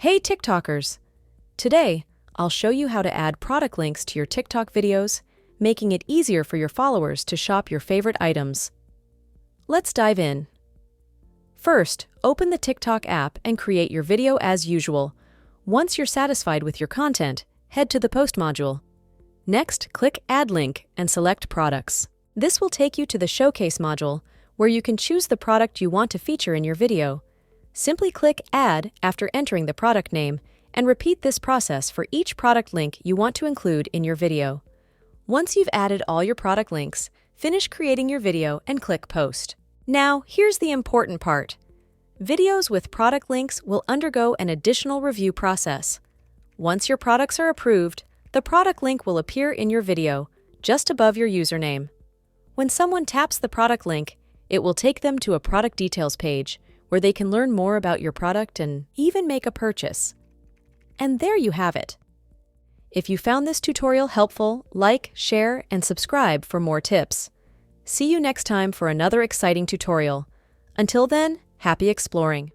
Hey TikTokers! Today, I'll show you how to add product links to your TikTok videos, making it easier for your followers to shop your favorite items. Let's dive in. First, open the TikTok app and create your video as usual. Once you're satisfied with your content, head to the Post module. Next, click Add Link and select Products. This will take you to the Showcase module, where you can choose the product you want to feature in your video. Simply click Add after entering the product name, and repeat this process for each product link you want to include in your video. Once you've added all your product links, finish creating your video and click Post. Now, here's the important part. Videos with product links will undergo an additional review process. Once your products are approved, the product link will appear in your video, just above your username. When someone taps the product link, it will take them to a product details page, where they can learn more about your product and even make a purchase. And there you have it. If you found this tutorial helpful, like, share, and subscribe for more tips. See you next time for another exciting tutorial. Until then, happy exploring!